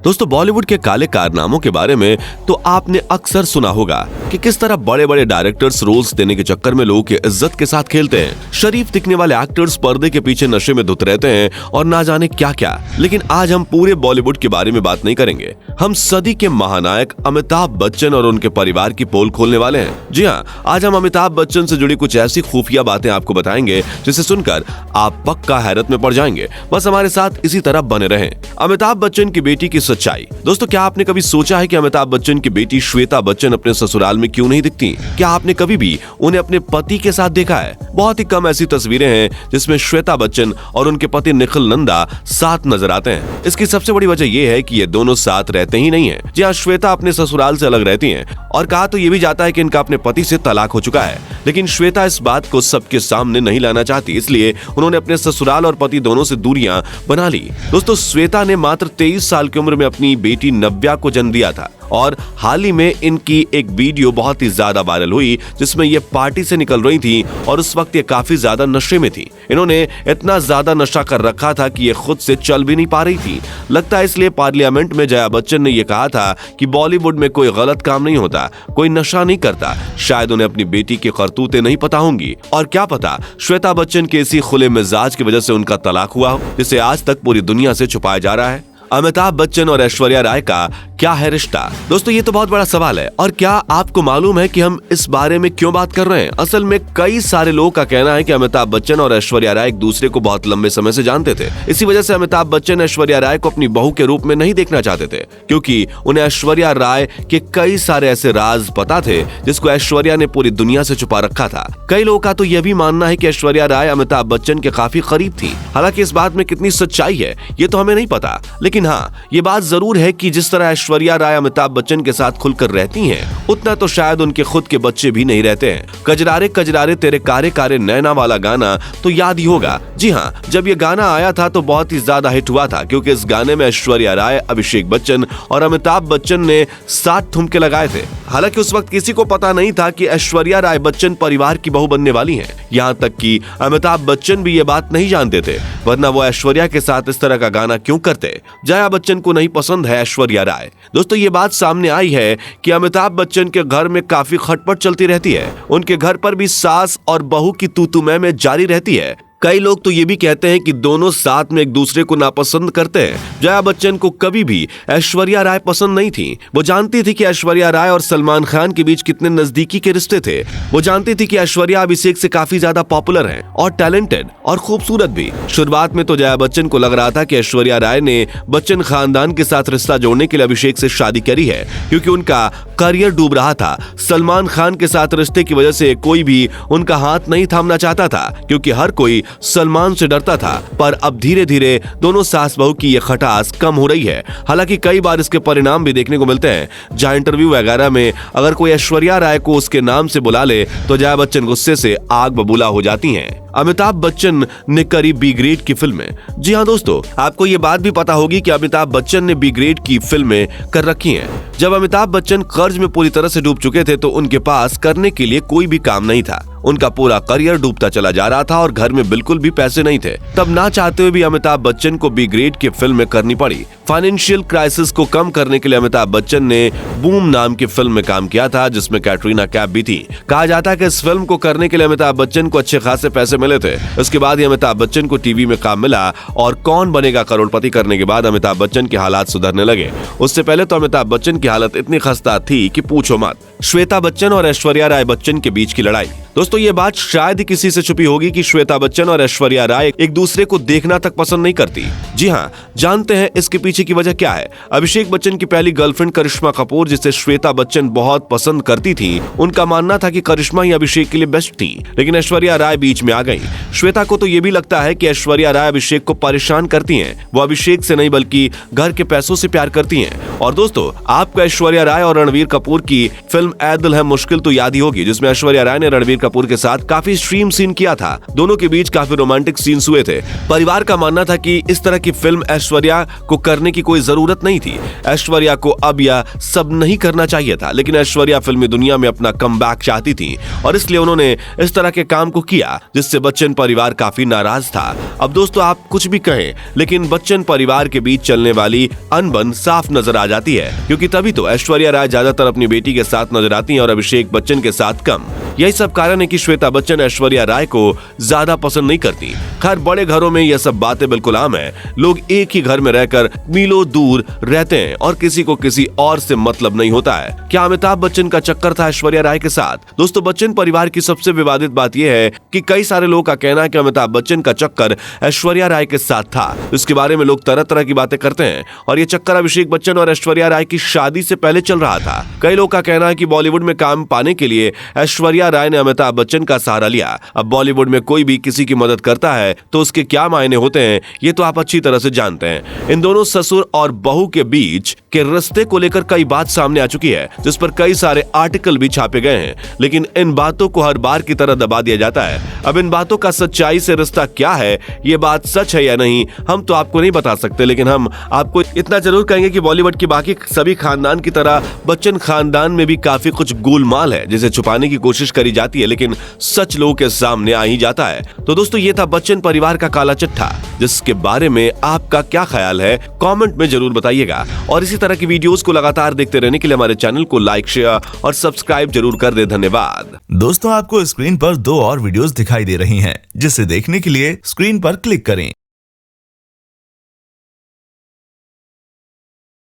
दोस्तों, बॉलीवुड के काले कारनामों के बारे में तो आपने अक्सर सुना होगा कि किस तरह बड़े बड़े डायरेक्टर्स रोल्स देने के चक्कर में लोगों की इज्जत के साथ खेलते हैं। शरीफ दिखने वाले एक्टर्स पर्दे के पीछे नशे में धुत रहते हैं और ना जाने क्या क्या। लेकिन आज हम पूरे बॉलीवुड के बारे में बात नहीं करेंगे। हम सदी के महानायक अमिताभ बच्चन और उनके परिवार की पोल खोलने वाले हैं। जी हाँ, आज हम अमिताभ बच्चन से जुड़ी कुछ ऐसी खुफिया बातें आपको बताएंगे जिसे सुनकर आप पक्का हैरत में पड़ जाएंगे। बस हमारे साथ इसी तरह बने रहें। अमिताभ बच्चन की बेटी की सच्चाई। दोस्तों, क्या आपने कभी सोचा है कि अमिताभ बच्चन की बेटी श्वेता बच्चन अपने ससुराल में क्यों नहीं दिखती? क्या आपने कभी भी उन्हें अपने पति के साथ देखा है? बहुत ही कम ऐसी तस्वीरें हैं जिसमें श्वेता बच्चन और उनके पति निखिल नंदा साथ नजर आते हैं। इसकी सबसे बड़ी वजह यह है कि ये दोनों साथ रहते ही नहीं हैं। जी हाँ, श्वेता अपने ससुराल से अलग रहती हैं और कहा तो ये भी जाता है कि इनका अपने पति से तलाक हो चुका है। लेकिन श्वेता इस बात को सबके सामने नहीं लाना चाहती, इसलिए उन्होंने अपने ससुराल और पति दोनों से दूरियां बना ली। दोस्तों, श्वेता ने मात्र 23 साल की उम्र में अपनी बेटी नव्या को जन्म दिया था और हाल ही में इनकी एक वीडियो बहुत ही ज्यादा वायरल हुई जिसमें ये पार्टी से निकल रही थी और उस वक्त ये काफी ज्यादा नशे में थी। इन्होंने इतना ज्यादा नशा कर रखा था कि ये खुद से चल भी नहीं पा रही थी। लगता है इसलिए पार्लियामेंट में जया बच्चन ने ये कहा था कि बॉलीवुड में कोई गलत काम नहीं होता, कोई नशा नहीं करता। शायद उन्हें अपनी बेटी की करतूतें नहीं पता होंगी और क्या पता श्वेता बच्चन के इसी खुले मिजाज की वजह से उनका तलाक हुआ हो, जिसे आज तक पूरी दुनिया से छुपाया जा रहा है। अमिताभ बच्चन और ऐश्वर्या राय का क्या है रिश्ता? दोस्तों, ये तो बहुत बड़ा सवाल है और क्या आपको मालूम है कि हम इस बारे में क्यों बात कर रहे हैं? असल में कई सारे लोगों का कहना है कि अमिताभ बच्चन और ऐश्वर्या राय एक दूसरे को बहुत लंबे समय से जानते थे। इसी वजह से अमिताभ बच्चन ऐश्वर्या राय को अपनी बहू के रूप में नहीं देखना चाहते थे, क्योंकि उन्हें ऐश्वर्या राय के कई सारे ऐसे राज पता थे जिसको ऐश्वर्या ने पूरी दुनिया से छुपा रखा था। कई लोगों का तो यह भी मानना है कि ऐश्वर्या राय अमिताभ बच्चन के काफी करीब थी। हालांकि इस बात में कितनी सच्चाई है ये तो हमें नहीं पता, लेकिन हाँ, ये बात जरूर है कि जिस तरह ऐश्वर्या राय अमिताभ बच्चन के साथ खुलकर रहती हैं, उतना तो शायद उनके खुद के बच्चे भी नहीं रहते हैं। कजरारे कजरारे तेरे कारे कारे नैना वाला गाना तो याद ही होगा। जी हाँ, जब ये गाना आया था तो बहुत ही ज्यादा हिट हुआ था, क्योंकि इस गाने में ऐश्वर्या राय, अभिषेक बच्चन और अमिताभ बच्चन ने 7 ठुमके लगाए थे। हालांकि उस वक्त किसी को पता नहीं था कि ऐश्वर्या राय बच्चन परिवार की बहू बनने वाली हैं। यहाँ तक कि अमिताभ बच्चन भी ये बात नहीं जानते थे, वरना वो ऐश्वर्या के साथ इस तरह का गाना क्यों करते? जया बच्चन को नहीं पसंद है ऐश्वर्या राय। दोस्तों, ये बात सामने आई है कि अमिताभ बच्चन के घर में काफी खटपट चलती रहती है। उनके घर पर भी सास और बहू की तू-तू मैं जारी रहती है। कई लोग तो ये भी कहते हैं कि दोनों साथ में एक दूसरे को नापसंद करते हैं। जया बच्चन को कभी भी ऐश्वर्या राय पसंद नहीं थी। वो जानती थी कि ऐश्वर्या राय और सलमान खान के बीच कितने नजदीकी के रिश्ते थे। वो जानती थी कि ऐश्वर्या अभिषेक से काफी ज्यादा पॉपुलर है और टैलेंटेड और खूबसूरत भी। शुरुआत में तो जया बच्चन को लग रहा था कि ऐश्वर्या राय ने बच्चन खानदान के साथ रिश्ता जोड़ने के लिए अभिषेक से शादी करी है, क्योंकि उनका करियर डूब रहा था। सलमान खान के साथ रिश्ते की वजह से कोई भी उनका हाथ नहीं थामना चाहता था, क्योंकि हर कोई सलमान से डरता था। पर अब धीरे धीरे दोनों सास बहू की ये खटास कम हो रही है। हालांकि कई बार इसके परिणाम भी देखने को मिलते हैं। जहां इंटरव्यू वगैरह में अगर कोई ऐश्वर्या राय को उसके नाम से बुला ले तो जया बच्चन गुस्से से आग बबूला हो जाती हैं। अमिताभ बच्चन ने करी बी ग्रेड की फिल्में। जी हाँ दोस्तों, आपको ये बात भी पता होगी कि अमिताभ बच्चन ने बी ग्रेड की फिल्में कर रखी हैं। जब अमिताभ बच्चन कर्ज में पूरी तरह से डूब चुके थे तो उनके पास करने के लिए कोई भी काम नहीं था। उनका पूरा करियर डूबता चला जा रहा था और घर में बिल्कुल भी पैसे नहीं थे। तब ना चाहते हुए भी अमिताभ बच्चन को बी ग्रेड की फिल्में करनी पड़ी। फाइनेंशियल क्राइसिस को कम करने के लिए अमिताभ बच्चन ने बूम नाम की फिल्म में काम किया था, जिसमें कैटरीना कैफ भी थी। कहा जाता है कि इस फिल्म को करने के लिए अमिताभ बच्चन को अच्छे खासे पैसे मिले थे। उसके बाद ही अमिताभ बच्चन को टीवी में काम मिला और कौन बनेगा करोड़पति करने के बाद अमिताभ बच्चन के हालात सुधरने लगे। उससे पहले तो अमिताभ बच्चन की हालत इतनी खस्ता थी कि पूछो मत। श्वेता बच्चन और ऐश्वर्या राय बच्चन के बीच की लड़ाई। दोस्तों, ये बात शायद ही किसी से छुपी होगी कि श्वेता बच्चन और ऐश्वर्या राय एक दूसरे को देखना तक पसंद नहीं करती। जी हाँ, जानते हैं इसके पीछे की वजह क्या है? अभिषेक बच्चन की पहली गर्लफ्रेंड करिश्मा कपूर, जिसे श्वेता बच्चन बहुत पसंद करती थी, उनका मानना था कि करिश्मा ही अभिषेक के लिए बेस्ट थी। लेकिन ऐश्वर्या राय बीच में आ गई। श्वेता को तो ये भी लगता है कि ऐश्वर्या राय अभिषेक को परेशान करती हैं। वो अभिषेक से नहीं बल्कि घर के पैसों से प्यार करती हैं। और दोस्तों, आपको ऐश्वर्या राय और रणवीर कपूर की फिल्म ऐ दिल है मुश्किल तो याद ही होगी, जिसमें ऐश्वर्या राय ने रणबीर कपूर के साथ काफी एक्सट्रीम सीन किया था। दोनों के बीच काफी रोमांटिक सीन्स हुए थे। परिवार का मानना था कि इस तरह की फिल्म ऐश्वर्या को करने की कोई जरूरत नहीं थी। ऐश्वर्या को अब यह सब नहीं करना चाहिए था, लेकिन ऐश्वर्या फिल्मी दुनिया में अपना कमबैक चाहती थी और इसलिए उन्होंने इस तरह के काम को किया, जिससे बच्चन परिवार काफी नाराज था। अब दोस्तों आप कुछ भी कहें, लेकिन बच्चन परिवार के बीच चलने वाली अनबन साफ नजर आ जाती है, क्योंकि तभी तो ऐश्वर्या राय ज्यादातर अपनी बेटी के साथ नजर आती हैं और अभिषेक बच्चन के साथ कम। यही सब कारण है कि श्वेता बच्चन ऐश्वर्या राय को ज्यादा पसंद नहीं करती। खैर बड़े घरों में यह सब बातें बिल्कुल आम है। लोग एक ही घर में रहकर मीलों दूर रहते हैं और किसी को किसी और से मतलब नहीं होता है। क्या अमिताभ बच्चन का चक्कर था ऐश्वर्या राय के साथ? दोस्तों बच्चन परिवार की सबसे विवादित बात यह है कि कई सारे लोगों का कहना है कि अमिताभ बच्चन का चक्कर ऐश्वर्या राय के साथ था। इसके बारे में लोग तरह तरह की बातें करते हैं और ये चक्कर अभिषेक बच्चन और ऐश्वर्या राय की शादी से पहले चल रहा था। कई लोग का कहना है कि बॉलीवुड में काम पाने के लिए ऐश्वर्या राय ने अमिताभ बच्चन का सहारा लिया। अब बॉलीवुड में कोई भी किसी की मदद करता है तो उसके क्या मायने होते हैं ये तो आप अच्छी तरह से जानते हैं। इन दोनों ससुर और बहू के बीच के रिश्ते को लेकर कई बात सामने आ चुकी है, जिस पर कई सारे आर्टिकल भी छापे गए हैं, लेकिन इन बातों को हर बार की तरह दबा दिया जाता है। अब इन बातों का सच्चाई से रिश्ता क्या है, ये बात सच है या नहीं, हम तो आपको नहीं बता सकते, लेकिन हम आपको इतना जरूर कहेंगे कि बॉलीवुड की बाकी सभी खानदान की तरह बच्चन खानदान में भी काफी कुछ गोलमाल है, जिसे छुपाने की कोशिश करी जाती है, लेकिन सच लोगों के सामने आ ही जाता है। तो दोस्तों ये था बच्चन परिवार का काला चिट्ठा, जिसके बारे में आपका क्या ख्याल है कमेंट में जरूर बताइएगा। और इसी तरह की वीडियोस को लगातार देखते रहने के लिए हमारे चैनल को लाइक, शेयर और सब्सक्राइब जरूर कर दे। धन्यवाद। दोस्तों आपको स्क्रीन पर 2 और वीडियोस दिखाई दे रही हैं, जिसे देखने के लिए स्क्रीन पर क्लिक करें।